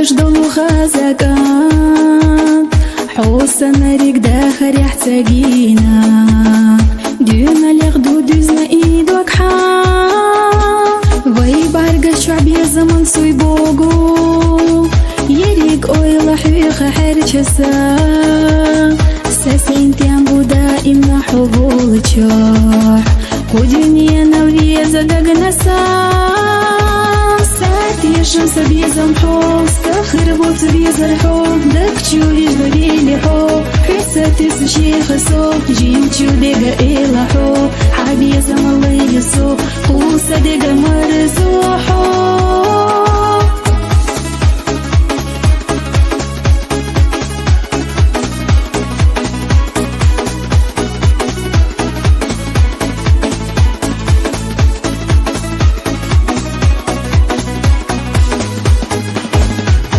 كجدو خازقان حوصنا ريك داخل يحتاجينا ديما ليغدو دوزنا ايدوك حان وي بارقة شعبي زمن سوي بوغو يريك اويلا حيخة حرشسا ساسين تيامبو دائما حبول تشوح كوديني انا وليزا دقنسا ساتي الشمس بيزم حو استخر بوت بيزر حو دك تشولي جبلي حو حساتي سشيخ سو جيم تشو دقا إلا حو حابي يزم الله يسو قوسا دقا مرزو حو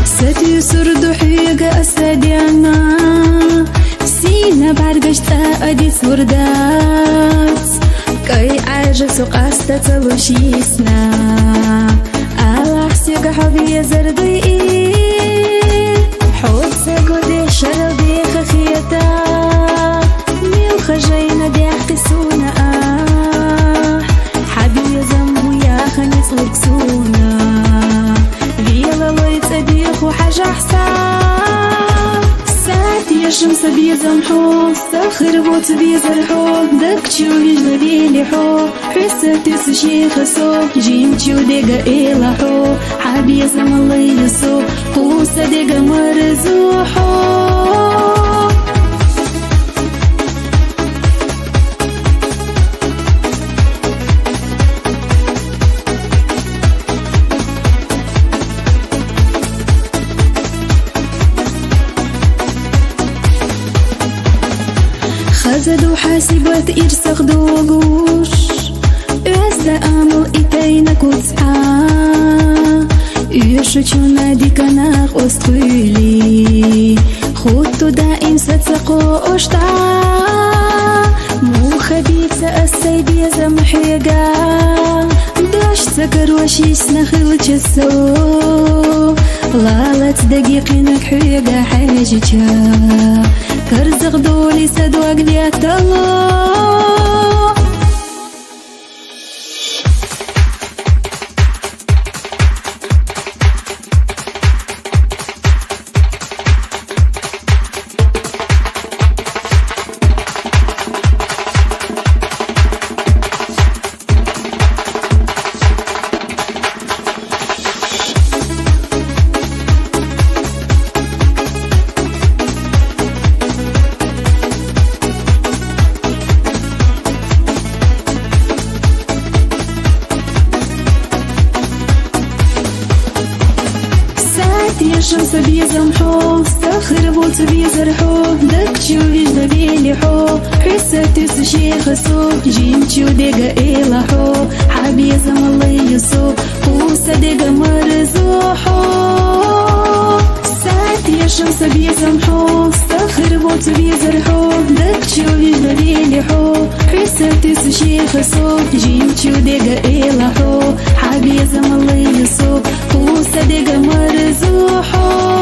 ساتي سردو حيقا أساديانا سينا بعرقشت أدي سردات كي عاجز وقاستا تلوشيسنا على حسيقا حبي زردي حوت ساقو دي شربي خخيتا ميو خجينا دي حقسونا حبي زنبو يا خنيس لبسونا فيلا ليت أبيخ وحاجة حساب ساعتي الشمس بيزم حو استخر بوت بيزر حو دك تشولي جبلي حو حساتي سشيخ سو جيم تشو دقا إلا حو حابي يزم الله يسو قوسا دقا مرزو حو خزدو حاسبات إرسخ دوغوش أزدا أمل إتينك وتسعى يشوشو ناديك ناق أستخيلي خودتو دائم ستسقو أشتع مو خبيثة السيدية زمحيقا داش سكر وشيش نخل جسو لالت دقيقينك حيقا حاججا كرزق دولي سدوق ليات الله الشمس بيزم حو استخر بوت بيزر حو دك تشولي جبلي حو حساتي سشيخ سو جيم تشو دقا إلا حو حابي يزم الله يسو قوسا دقا مرزو حو ساعتي الشمس بيزم حو استخر بوت بيزر حو دك تشولي جبلي حو حساتي سشيخ سو جيم تشو دقا إلا حو حابي يزم الله يسو قوسا دقا مرزو حو